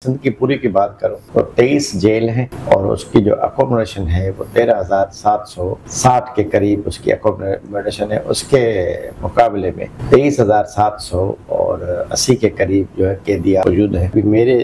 सिंध की पूरी की बात करूं तो 23 जेल हैं और उसकी जो अकोमोडेशन है वो 13,760 के करीब उसकी अकोमोडेशन है। उसके मुकाबले में 23,700 और 80 के करीब जो है कैदियां मौजूद हैं। मेरे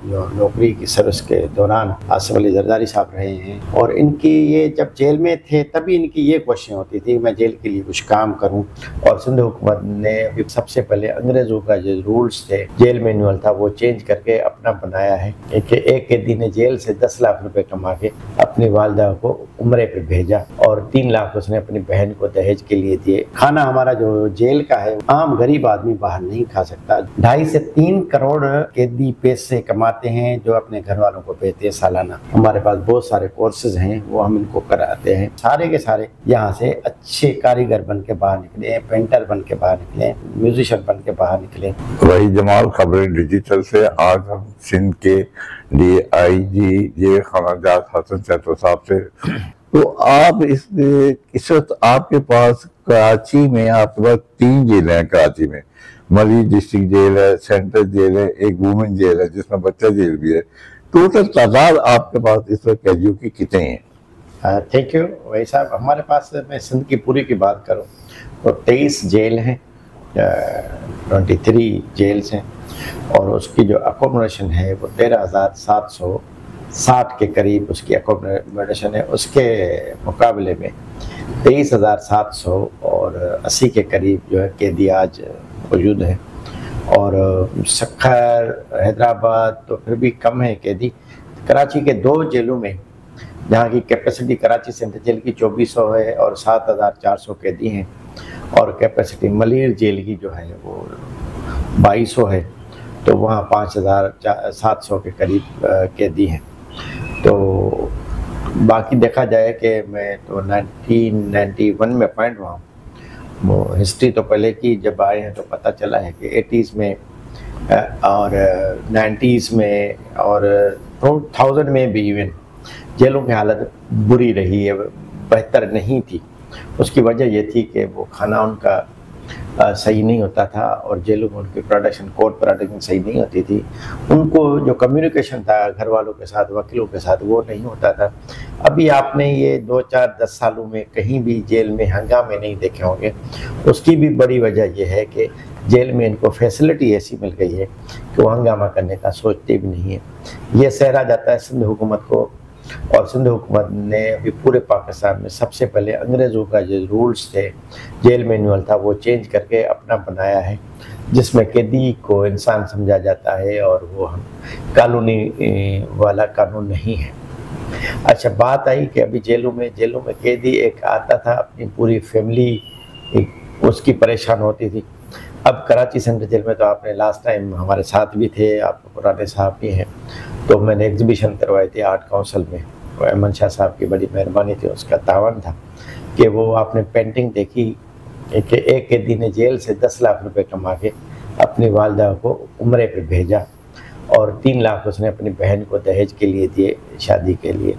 जो नौकरी की सर्विस के दौरान आसिफ अली जरदारी साहब रहे हैं और इनकी ये जब जेल में थे तभी इनकी ये कोशिश होती थी मैं जेल के लिए कुछ काम करूं। और सिंध हुकूमत ने सबसे पहले अंग्रेजों का जो रूल्स थे जेल मैनुअल था वो चेंज करके अपना बनाया है। एक कैदी ने जेल से 10 लाख रुपए कमा के अपनी वालदा को उम्रे पे भेजा और 3 लाख उसने अपनी बहन को दहेज के लिए दिए। खाना हमारा जो जेल का है आम गरीब आदमी बाहर नहीं खा सकता। 2.5 से 3 करोड़ कैदी पैसे कमाते हैं जो अपने घर वालों को भेजते हैं सालाना। हमारे पास बहुत सारे कोर्सेज हैं वो हम इनको कराते हैं। सारे के सारे यहाँ से अच्छे कारीगर बन के बाहर निकले, पेंटर बन के बाहर निकले, म्यूजिशियन बन के बाहर निकले। वही जमाल खबरें डिजिटल से आज हम सिंध के DIG ये खनाजात हसन चैतो साहब से। तो आप इस वक्त आपके पास कराची में आपके पास 3 जेलें हैं। कराची में मली डिस्ट्रिक्ट जेल है, सेंट्रल जेल है, एक वुमेन जेल है जिसमें बच्चा जेल भी है। टोटल तादाद आपके पास इस वक्त कैदियों की कितने हैं? थैंक यू वही साहब। हमारे पास मैं सिंध की पूरी की बात करूं तो 23 जेल हैं, 23 जेल्स हैं और उसकी जो अकोमोडेशन है वो 13,760 के करीब उसकी अकोमोडेशन है। उसके मुकाबले में 23,700 और 80 के करीब जो है कैदी आज मौजूद हैं। और सक्खर, हैदराबाद तो फिर भी कम है कैदी। कराची के 2 जेलों में जहाँ की कैपेसिटी कराची सेंट्रल जेल की 2400 है और 7,400 कैदी हैं और कैपेसिटी मलीर जेल की जो है वो 2200 है तो वहाँ 5,700 के करीब कैदी हैं। तो बाकी देखा जाए कि मैं तो 1991 में अपॉइंट हुआ हूँ। वो हिस्ट्री तो पहले की जब आए हैं तो पता चला है कि 80s में और 90s में और 2000 में भी इवन जेलों की हालत बुरी रही है, बेहतर नहीं थी। उसकी वजह ये थी कि वो खाना उनका सही नहीं होता था और जेलों में उनकी प्रोडक्शन, कोर्ट प्रोडक्शन सही नहीं होती थी। उनको जो कम्युनिकेशन था घर वालों के साथ, वकीलों के साथ, वो नहीं होता था। अभी आपने ये 2, 4, 10 सालों में कहीं भी जेल में हंगामे नहीं देखे होंगे। उसकी भी बड़ी वजह यह है कि जेल में इनको फैसिलिटी ऐसी मिल गई है कि वो हंगामा करने का सोचते भी नहीं है। ये सहरा जाता है सिंध हुकूमत को और सिंध हुकूमत ने अभी पूरे पाकिस्तान में सबसे पहले अंग्रेज़ों का जो रूल्स थे जेल मैनुअल था वो चेंज करके अपना बनाया है जिसमें कैदी को इंसान समझा जाता है और वो हम कॉलोनी वाला कानून नहीं है। अच्छा, बात आई कि अभी जेलों में कैदी एक आता था अपनी पूरी फैमिली उसकी परेशान होती थी। अब कराची सेंट्रल जेल में तो आपने लास्ट टाइम हमारे साथ भी थे, आप पुराने साहब भी हैं, तो मैंने एग्जीबिशन करवाई थी आर्ट काउंसिल में। अहमद शाह साहब की बड़ी मेहरबानी थी, उसका तावन था कि वो आपने पेंटिंग देखी कि एक कैदी ने जेल से 10 लाख रुपए कमा के अपनी वालदा को उम्रे पे भेजा और 3 लाख उसने अपनी बहन को दहेज के लिए दिए, शादी के लिए।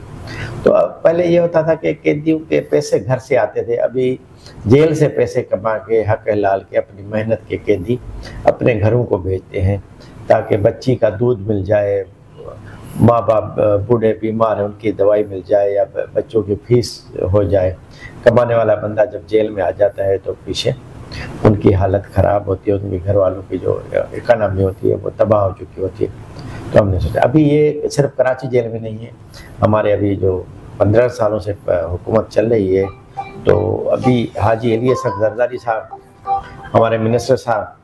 तो पहले ये होता था कि कैदियों के पैसे घर से आते थे, अभी जेल से पैसे कमा के हक हलाल के अपनी मेहनत के कैदी अपने घरों को भेजते हैं ताकि बच्ची का दूध मिल जाए, माँ बाप बूढ़े बीमार हैं उनकी दवाई मिल जाए या बच्चों की फीस हो जाए। कमाने वाला बंदा जब जेल में आ जाता है तो पीछे उनकी हालत ख़राब होती है, उनके घर वालों की जो इकॉनमी होती है वो तबाह हो चुकी होती है। तो हमने सोचा अभी ये सिर्फ कराची जेल में नहीं है, हमारे अभी जो 15 सालों से हुकूमत चल रही है तो अभी हाजी इलियास जरदारी साहब हमारे मिनिस्टर साहब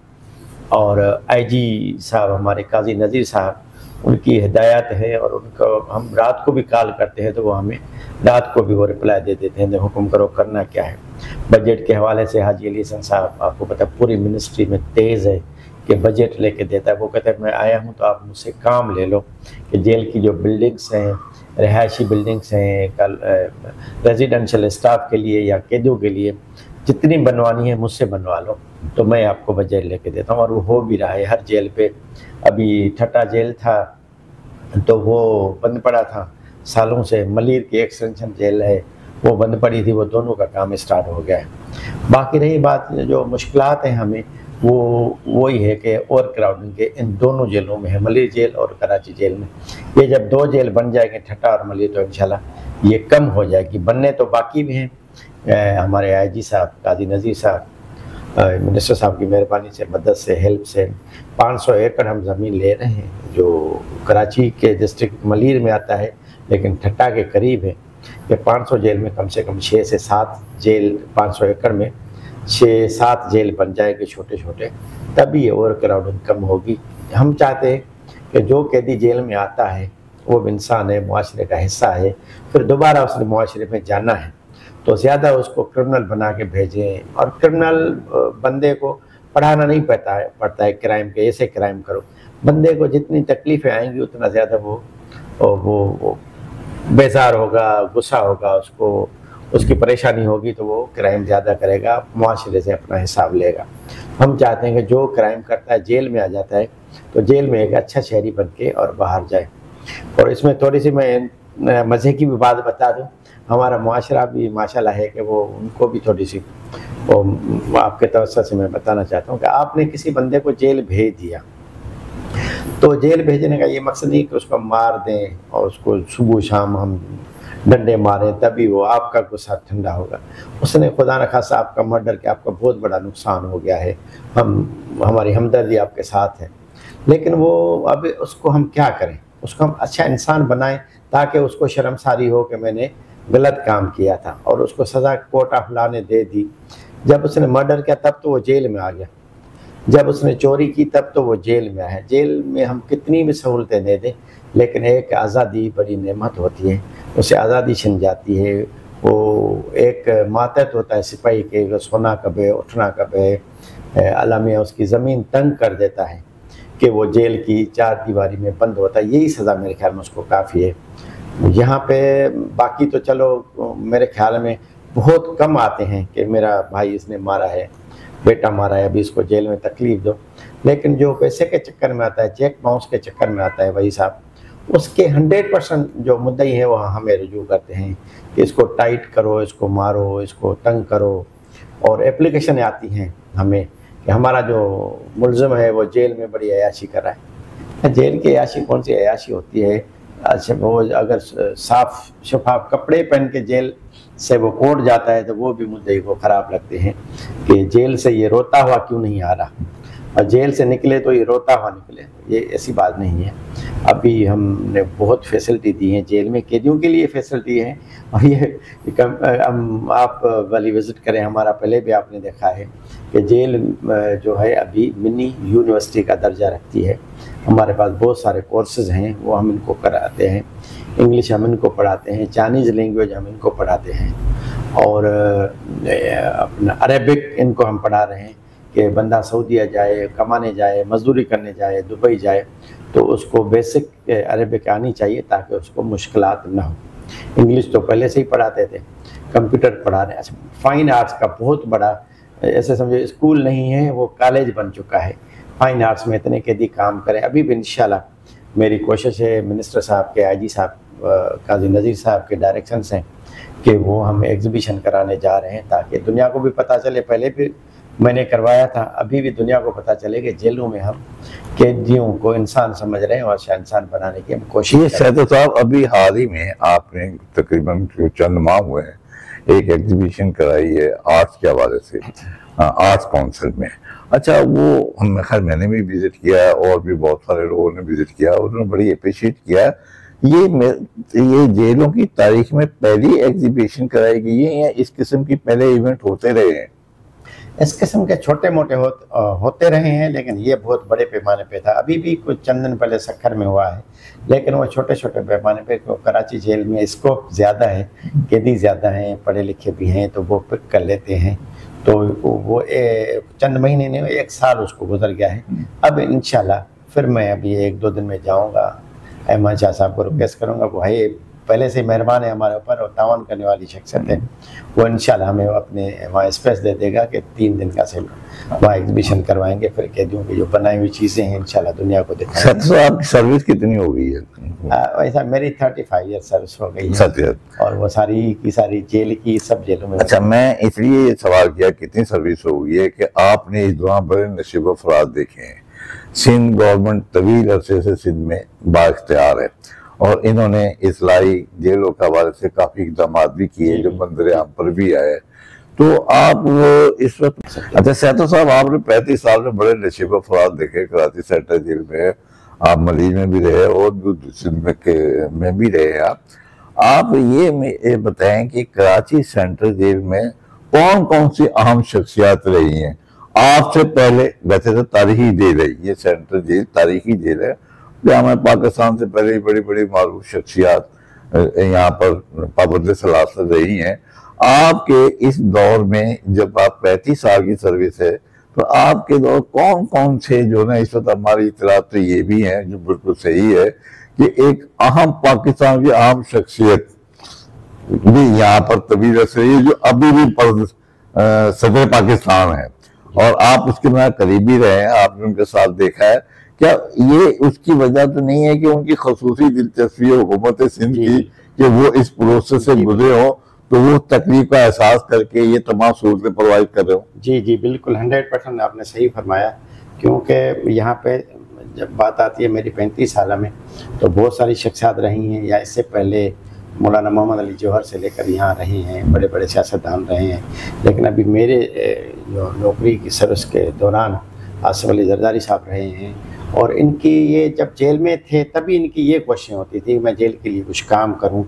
और IG साहब हमारे काजी नज़ीर साहब, उनकी हिदायत है और उनको हम रात को भी कॉल करते हैं तो वो हमें रात को भी वो रिप्लाई दे देते हैं, हुक्म करो करना क्या है। बजट के हवाले से हाजी इलियास साहब आपको पता पूरी मिनिस्ट्री में तेज़ है कि बजट लेके देता है। वो कहता है मैं आया हूँ तो आप मुझसे काम ले लो कि जेल की जो बिल्डिंग्स हैं, रिहायशी बिल्डिंग्स हैं, कल रेजिडेंशियल स्टाफ के लिए या कैदियों के लिए जितनी बनवानी है मुझसे बनवा लो तो मैं आपको बजट लेके देता हूँ। और वो हो भी रहा है हर जेल पे। अभी ठट्टा जेल था तो वो बंद पड़ा था सालों से, मलीर की एक्सटेंशन जेल है वो बंद पड़ी थी, वो दोनों का काम स्टार्ट हो गया है। बाकी रही बात जो मुश्किलात हैं हमें वही है कि ओवर क्राउडिंग के इन दोनों जेलों में है, मलिर जेल और कराची जेल में। ये जब 2 जेल बन जाएंगे, ठट्टा और मलिर, तो इंशाल्लाह ये कम हो जाएगी। बनने तो बाकी भी हैं। हमारे आईजी साहब, काजी नज़ीर साहब, मिनिस्टर साहब की मेहरबानी से, मदद से, हेल्प से 500 एकड़ हम ज़मीन ले रहे हैं, जो कराची के डिस्ट्रिक्ट मलिर में आता है लेकिन ठट्टा के करीब है। कि 500 जेल में कम से कम 6 से 7 जेल, 500 एकड़ में 6-7 जेल बन जाएंगे छोटे छोटे, तभी ये ओवर क्राउडिंग कम होगी। हम चाहते हैं कि जो कैदी जेल में आता है वो इंसान है, मुआशरे का हिस्सा है, फिर दोबारा उसने मुआशरे में जाना है तो ज़्यादा उसको क्रिमिनल बना के भेजें। और क्रिमिनल बंदे को पढ़ाना नहीं पड़ता है क्राइम के, ऐसे क्राइम करो। बंदे को जितनी तकलीफ़ें आएंगी उतना ज़्यादा वो बेजार होगा, गुस्सा होगा, उसको उसकी परेशानी होगी, तो वो क्राइम ज़्यादा करेगा, मुआशरे से अपना हिसाब लेगा। हम चाहते हैं कि जो क्राइम करता है जेल में आ जाता है तो जेल में एक अच्छा शहरी बन के और बाहर जाए। और इसमें थोड़ी सी मैं मज़े की भी बात बता दूं, हमारा मुआशरा भी माशाल्लाह है कि वो उनको भी थोड़ी सी वो आपके तवज्जो से मैं बताना चाहता हूँ कि आपने किसी बंदे को जेल भेज दिया तो जेल भेजने का ये मकसद नहीं कि उसको मार दें और उसको सुबह शाम हम डंडे मारें तभी वो आपका गुस्सा ठंडा होगा। उसने खुदा न खासा आपका मर्डर किया, आपका बहुत बड़ा नुकसान हो गया है, हमारी हमदर्दी आपके साथ है, लेकिन वो अब उसको हम क्या करें, उसको हम अच्छा इंसान बनाएं ताकि उसको शर्मसारी हो कि मैंने गलत काम किया था, और उसको सज़ा कोर्ट ऑफ लॉ ने दे दी। जब उसने मर्डर किया तब तो वो जेल में आ गया, जब उसने चोरी की तब तो वो जेल में आया। जेल में हम कितनी भी सहूलतें दे दें लेकिन एक आज़ादी बड़ी नेमत होती है, उसे आज़ादी छिन जाती है। वो एक मातहत होता है सिपाही के, सोना कबे उठना कबे, अल्लाह मियाँ उसकी ज़मीन तंग कर देता है कि वो जेल की 4 दीवारी में बंद होता है। यही सज़ा मेरे ख्याल में उसको काफ़ी है। यहाँ पे बाकी तो चलो मेरे ख्याल में बहुत कम आते हैं कि मेरा भाई इसने मारा है, बेटा मारा है, अभी इसको जेल में तकलीफ दो। लेकिन जो पैसे के चक्कर में आता है, चेक बाउंस के चक्कर में आता है, वही साहब उसके 100% जो मुद्दई है वो हमें रुजू करते हैं कि इसको टाइट करो, इसको मारो, इसको तंग करो। और एप्लीकेशन आती हैं हमें कि हमारा जो मुल्ज़िम है वो जेल में बड़ी अयाशी कर रहा है। जेल की अयाशी कौन सी अयाशी होती है? अच्छा, वो अगर साफ शफाफ कपड़े पहन के जेल से वो कोर्ट जाता है तो वो भी मुद्दे को ख़राब लगते हैं कि जेल से ये रोता हुआ क्यों नहीं आ रहा, और जेल से निकले तो ये रोता हुआ निकले। ये ऐसी बात नहीं है। अभी हमने बहुत फैसिलिटी दी है जेल में, कैदियों के लिए फैसिलिटी है। और ये हम आप वाली विज़िट करें, हमारा पहले भी आपने देखा है कि जेल जो है अभी मिनी यूनिवर्सिटी का दर्जा रखती है। हमारे पास बहुत सारे कोर्सेज हैं, वो हम इनको कराते हैं। इंग्लिश हम इनको पढ़ाते हैं, चाइनीज़ लैंग्वेज हम इनको पढ़ाते हैं, और अपना अरेबिक इनको हम पढ़ा रहे हैं कि बंदा सऊदीया जाए, कमाने जाए, मजदूरी करने जाए, दुबई जाए तो उसको बेसिक अरेबिक आनी चाहिए ताकि उसको मुश्किलात ना हो। इंग्लिश तो पहले से ही पढ़ाते थे, कंप्यूटर पढ़ा रहे हैं। अच्छा, फाइन आर्ट्स का बहुत बड़ा, ऐसे समझो स्कूल नहीं है, वो कॉलेज बन चुका है। फाइन आर्ट्स में इतने कैदी काम करें। अभी भी इंशाल्लाह मेरी कोशिश है, मिनिस्टर साहब के, आईजी साहब, काजी नज़ीर साहब के डायरेक्शंस हैं कि वो हम एग्ज़िबिशन कराने जा रहे हैं ताकि दुनिया को भी पता चले। पहले भी मैंने करवाया था, अभी भी दुनिया को पता चले कि जेलों में हम कैदियों को इंसान समझ रहे हैं और इंसान बनाने की हम कोशिश। शहदो साहब, अभी हाल ही में आपने तकरीबन चंद माह हुए हैं एक एग्जीबिशन कराई है आर्ट्स के हवाले से, आर्ट्स काउंसिल में। अच्छा, वो खैर मैंने भी विजिट किया और भी बहुत सारे लोगों ने विजिट किया, उन्होंने बड़ी अप्रिशिएट किया। ये जेलों की तारीख में पहली एग्जीबिशन कराई गई है या इस किस्म की पहले इवेंट होते रहे हैं? इस किस्म के छोटे मोटे होते रहे हैं, लेकिन ये बहुत बड़े पैमाने पे था। अभी भी कुछ चंद दिन पहले सक्खर में हुआ है, लेकिन वो छोटे छोटे पैमाने पे। कराची जेल में स्कोप ज़्यादा है, कैदी ज़्यादा हैं, पढ़े लिखे भी हैं, तो वो पिक कर लेते हैं। तो वो चंद महीने नहीं, 1 साल उसको गुजर गया है। अब इंशाल्लाह फिर मैं अभी 1-2 दिन में जाऊँगा, अहमद शाह साहब को रिक्वेस्ट करूँगा। वो है पहले से मेहरबान है हमारे ऊपर और तावन करने वाली शख्सियत है। वो इंशाल्लाह हमें अपने वहाँ स्पेस दे देगा कि 3 दिन का वहाँ एग्जीबिशन करवाएंगे। फिर कैदियों की जो बनाई हुई चीज़ें हैं इंशाल्लाह दुनिया को दिखाएंगे। आपकी सर्विस कितनी हो गई है? वैसा मेरी 35 ईयर सर्विस हो गई है। सत्य। और वो सारी की सारी जेल की, सब जेलों में। अच्छा, मैं इसलिए ये सवाल किया कितनी सर्विस हो गई है कि आपने इस दौरान बड़े नशीब अफराद देखे हैं। सिंध गवर्नमेंट तवील अरसे से सिंध में बाख्तियार है और इन्होंने इस्लाही जेलों के हवाले से काफी इकदाम भी किए जो मंजर आम पर भी आए। तो आप इस वक्त, अच्छा सैतो साहब, आपने 35 साल में बड़े नशीब अफराद देखे। कराची सेंट्रल जेल में आप मलीज में भी रहे और सिंध में भी रहे। आप ये बताएं कि कराची सेंट्रल जेल में कौन कौन सी अहम शख्सियात रही हैं आपसे पहले? वैसे तो तारीखी जेल है ये, सेंट्रल जेल तारीखी जेल है, जहाँ पाकिस्तान से पहले बड़ी बड़ी मारूफ शख्सियात यहाँ पर पाबंद सलासत रही हैं। आपके इस दौर में जब आप 35 साल की सर्विस है, तो आपके दौर कौन कौन से जो ना, इस वक्त हमारी इतलात तो ये भी है जो बिल्कुल सही है कि एक अहम पाकिस्तान की अहम शख्सियत भी यहाँ पर तबीर रही है जो अभी भी सदर पाकिस्तान है और आप उसके में करीबी रहे हैं, आपने उनके साथ देखा है। क्या ये उसकी वजह तो नहीं है कि उनकी खसूसी दिलचस्पी हुकूमत सिंध की कि वो इस प्रोसेस से गुजरे हो, तो वो तकलीफ का एहसास करके ये तमाम सहूलतें प्रोवाइड कर रहे हो? जी जी बिल्कुल, 100% आपने सही फरमाया। क्योंकि यहाँ पे जब बात आती है मेरी 35 साल में, तो बहुत सारी शख्सियात रही हैं, या इससे पहले मौलाना मोहम्मद अली जौहर से लेकर यहाँ रहे हैं, बड़े बड़े सियासतदान रहे हैं। लेकिन अभी मेरे जो नौकरी की सर्विस के दौरान आसिफ अली जरदारी साहब रहे हैं, और इनकी ये जब जेल में थे तभी इनकी ये कोशिश होती थी मैं जेल के लिए कुछ काम करूं।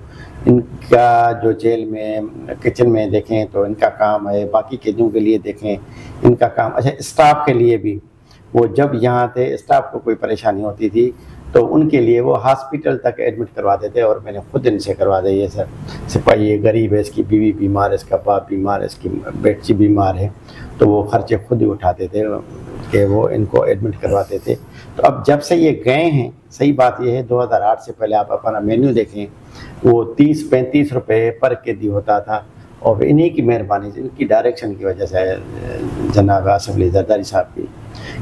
इनका जो जेल में किचन में देखें तो इनका काम है, बाकी कैदियों के लिए देखें इनका काम। अच्छा, स्टाफ के लिए भी, वो जब यहाँ थे स्टाफ को कोई परेशानी होती थी तो उनके लिए वो हॉस्पिटल तक एडमिट करवा देते, और मैंने खुद इनसे करवा दी है। सर सिपाही ये गरीब है, इसकी बीवी बीमार है, इसका बाप बीमार है, इसकी बेटी बीमार है, तो वो खर्चे खुद ही उठाते थे कि वो इनको एडमिट करवाते थे। तो अब जब से ये गए हैं, सही बात ये है 2008 से पहले आप अपना मेन्यू देखें, वो 30-35 रुपये पर कैदी होता था, और इन्हीं की मेहरबानी से, इनकी डायरेक्शन की वजह से जनाब आसिफ अली जरदारी साहब की,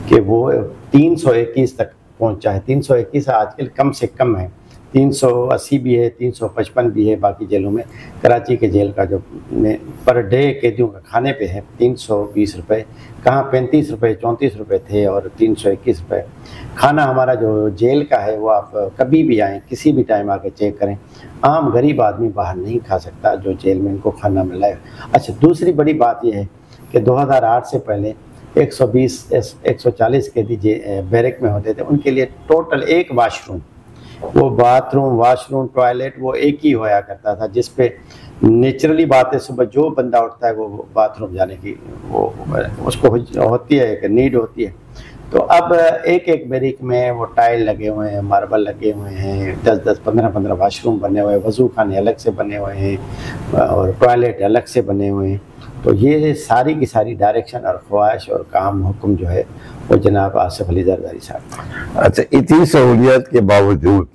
कि वो 321 तक पहुंचा है। 321 आजकल कम से कम है, 380 भी है, 355 भी है बाकी जेलों में। कराची के जेल का जो पर डे कैदियों का खाने पे है 320 रुपये, कहाँ 35 रुपये 34 रुपये थे, और 321 रुपये खाना हमारा जो जेल का है। वो आप कभी भी आएँ, किसी भी टाइम आके चेक करें, आम गरीब आदमी बाहर नहीं खा सकता जो जेल में इनको खाना मिला है। अच्छा, दूसरी बड़ी बात यह है कि 2008 से पहले 120-140 कैदी बैरक में होते थे, उनके लिए टोटल एक वाशरूम, वो बाथरूम वॉशरूम टॉयलेट वो एक ही होया करता था, जिस पे नेचुरली बात है सुबह जो बंदा उठता है वो बाथरूम जाने की वो उसको होती है, एक नीड होती है। तो अब एक एक बैरिक में वो टाइल लगे हुए हैं, मार्बल लगे हुए हैं, 10-10, 15-15 वाशरूम बने हुए हैं, वज़ू खाने अलग से बने हुए हैं, और टॉयलेट अलग से बने हुए हैं। तो ये सारी की सारी डायरेक्शन और ख्वाहिश और काम हुक्म जो है वो जनाब आसिफ अली जरदारी साहब। अच्छा, इतनी सहूलियत के बावजूद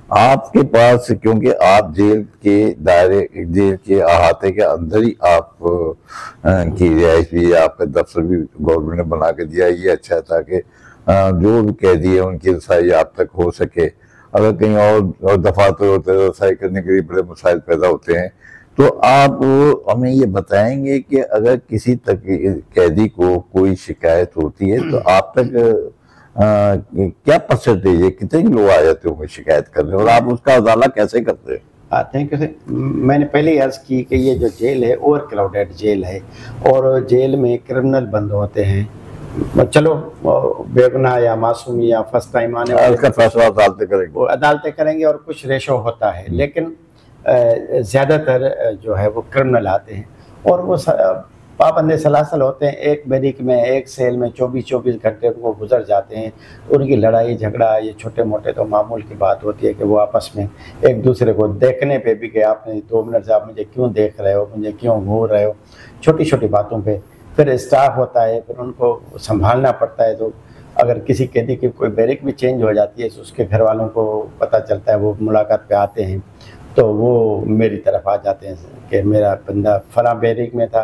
आपके पास, क्योंकि आप जेल के दायरे, जेल के अहाते के अंदर ही आप की रिहाइश भी, आपका दफ्तर भी गवर्नमेंट ने बना के दिया, ये अच्छा था कि जो भी कैदी है उनकी रसाई आप तक हो सके। अगर कहीं और दफातर होते हैं रसाई करने के लिए बड़े मसाइल पैदा होते हैं। तो आप हमें ये बताएंगे कि अगर किसी तक कैदी को कोई शिकायत होती है तो आप तक क्या परसेंटेज है, कितने लोग आ जाते होंगे शिकायत करने, और आप उसका अदाला कैसे करते हैं? Thank you. मैंने पहले ही अर्ज़ की कि ये जो जेल है ओवर क्राउडेड जेल है, और जेल में क्रिमिनल बंद होते हैं। चलो बेगुनाह या मासूम या फर्स्ट टाइम आने वाले उसका फैसला अदालतें करेंगे, वो अदालतें करेंगे, और कुछ रेशो होता है, लेकिन ज़्यादातर जो है वो क्रिमिनल आते हैं, और वो पाबंद सलासल होते हैं। एक बैरिक में, एक सेल में 24-24 घंटे वो गुजर जाते हैं। उनकी लड़ाई झगड़ा ये छोटे मोटे तो मामूल की बात होती है कि वो आपस में एक दूसरे को देखने पे भी कि आपने 2 मिनट से आप मुझे क्यों देख रहे हो, मुझे क्यों घूर रहे हो, छोटी छोटी बातों पे। फिर स्टाफ होता है, फिर उनको संभालना पड़ता है। तो अगर किसी कैदी की कोई बैरिक भी चेंज हो जाती है तो उसके घर वालों को पता चलता है, वो मुलाकात पे आते हैं, तो वो मेरी तरफ आ जाते हैं कि मेरा बंदा फला बैरिक में था,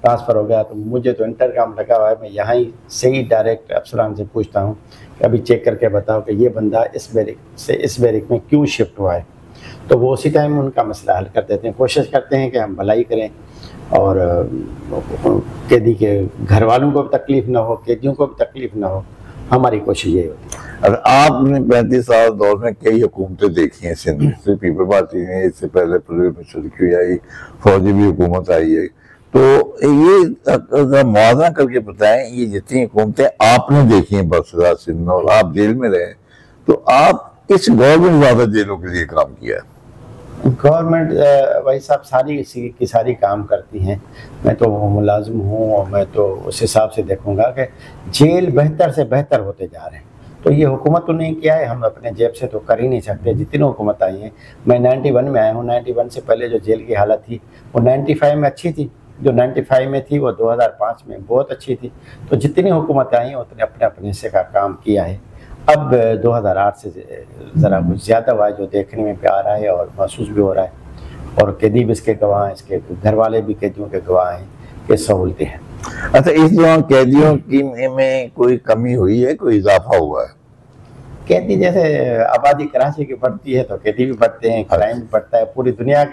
ट्रांसफ़र हो गया। तो मुझे तो इंटरकॉम लगा हुआ है, मैं यहाँ ही से ही डायरेक्ट अफसरान से पूछता हूँ कि अभी चेक करके बताओ कि ये बंदा इस बैरिक से इस बैरिक में क्यों शिफ्ट हुआ है, तो वो उसी टाइम उनका मसला हल कर देते हैं। कोशिश करते हैं कि हम भलाई करें और कैदी के घर वालों को भी तकलीफ़ ना हो, कैदियों को भी तकलीफ़ ना हो, हमारी कोशिश यही होती है। और आपने 35 साल दौर में कई हुकूमतें देखी हैं सिंध में, सिर्फ पीपल पार्टी ने, इससे पहले चुरकी आई, फौजी भी हुकूमत आई है, तो ये मुआवजा करके बताएं, ये जितनी हुकूमतें आपने देखी हैं बरसरार सिंध में और आप जेल में रहे, तो आप किस गवर्नमेंट ज्यादा जेलों के लिए काम किया? गवर्नमेंट भाई साहब सारी की सारी काम करती हैं, मैं तो मुलाजिम हूँ और मैं तो उस हिसाब से देखूंगा कि जेल बेहतर से बेहतर होते जा रहे हैं। तो ये हुकूमत तो नहीं किया है, हम अपने जेब से तो कर ही नहीं सकते। जितनी हुकूमत आई हैं, मैं 91 में आया हूँ, 91 से पहले जो जेल की हालत थी वो 95 में अच्छी थी, जो 95 में थी वो 2005 में बहुत अच्छी थी। तो जितनी हुकूमत आई हैं उतने अपने अपने हिस्से का काम किया है। अब 2008 से ज़रा कुछ ज़्यादा हुआ है, जो देखने में भी आ रहा है और महसूस भी हो रहा है, और कैदी भी इसके गवाह हैं, इसके घर वाले भी कैदियों के गवाह हैं, ये सहूलतें हैं। अच्छा, इस दौरान कैदियों की में कोई कमी हुई है, कोई इजाफा हुआ है? कैदी जैसे आबादी कराची की बढ़ती है तो कैदी भी बढ़ते हैं, क्राइम भी बढ़ता है, पूरी दुनिया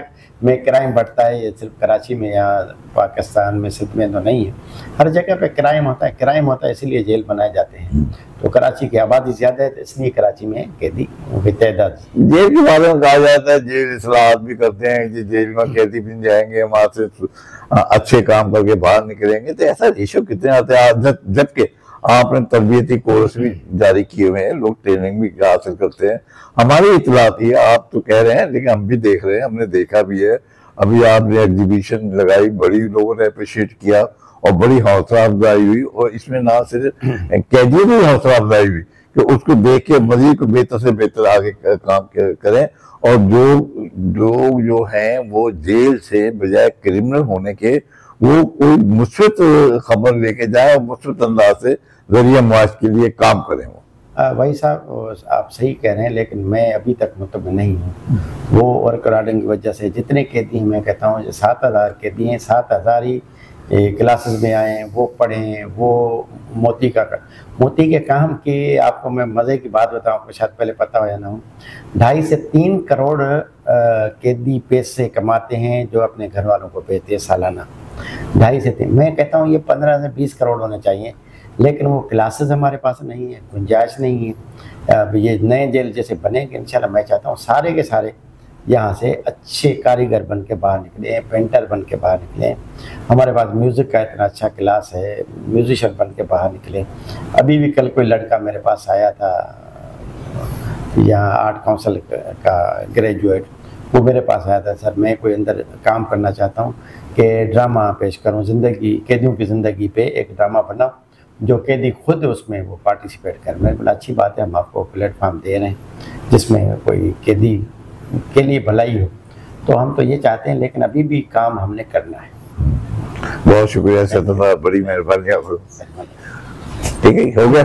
में क्राइम बढ़ता है, ये सिर्फ कराची में या पाकिस्तान में सिर्फ में तो नहीं है, हर जगह पे क्राइम होता है। क्राइम होता है इसीलिए जेल बनाए जाते हैं। तो कराची की आबादी ज़्यादा है तो इसलिए कराची में कैदी की तादाद। जेल के बारे में कहा जाता है जेल इस्लाहात भी करते हैं कि जेल में कैदी बन जाएंगे, वहाँ से अच्छे काम करके बाहर निकलेंगे, तो ऐसा रेशो कितने आते हैं? जबकि आपने तरबियती कोर्स भी जारी किए हुए हैं, लोग ट्रेनिंग भी हासिल करते हैं। हमारी इतलात है, आप तो कह रहे हैं लेकिन हम भी देख रहे हैं, हमने देखा भी है। अभी आपने एग्जीबिशन लगाई, बड़ी लोगों ने अप्रिशिएट किया और बड़ी हौसला अफजाई हुई, और इसमें ना सिर्फ कैदियों की हौसला अफजाई हुई कि उसको देख के मजीद को बेहतर से बेहतर आगे काम करें, और जो हैं वो जेल से बजाय क्रिमिनल होने के वो कोई मुस्बत खबर लेके जाए और मुस्बत अंदाज से जरिया मुआश के लिए काम करें। भाई साहब आप सही कह रहे हैं, लेकिन मैं अभी तक मुतब नहीं हूँ। वो वर्क राइडिंग की वजह से जितने कैदी हैं, मैं कहता हूँ 7000 कैदी हैं, 7000 ही क्लासेस में आए हैं, वो पढ़ें, वो मोती के काम की। आपको मैं मज़े की बात बताऊँ, आपको शायद पहले पता हो या ना हो, 2.5 से 3 करोड़ कैदी पैसे कमाते हैं जो अपने घर वालों को भेजते हैं सालाना। 2.5 से 3, मैं कहता हूँ ये 15 से 20 करोड़ होने चाहिए, लेकिन वो क्लासेस हमारे पास नहीं है, गुंजाइश नहीं है। अब ये नए जेल जैसे बनेंगे इंशाल्लाह, मैं चाहता हूँ सारे के सारे यहाँ से अच्छे कारीगर बन के बाहर निकले, पेंटर बन के बाहर निकले। हमारे पास म्यूज़िक का इतना अच्छा क्लास है, म्यूजिशियन बन के बाहर निकले। अभी भी कल कोई लड़का मेरे पास आया था यहाँ आर्ट काउंसिल का ग्रेजुएट, वो मेरे पास आया था, सर मैं कोई अंदर काम करना चाहता हूँ कि ड्रामा पेश करूँ, ज़िंदगी कैदियों की ज़िंदगी पे एक ड्रामा बनाऊँ जो कैदी खुद उसमें वो पार्टिसिपेट कर। मैंने बोला अच्छी बात है, हम आपको प्लेटफॉर्म दे रहे हैं जिसमें कोई कैदी के लिए भलाई हो, तो हम तो ये चाहते हैं, लेकिन अभी भी काम हमने करना है। बहुत शुक्रिया सर, बड़ी मेहरबानी। ठीक है, हो गया।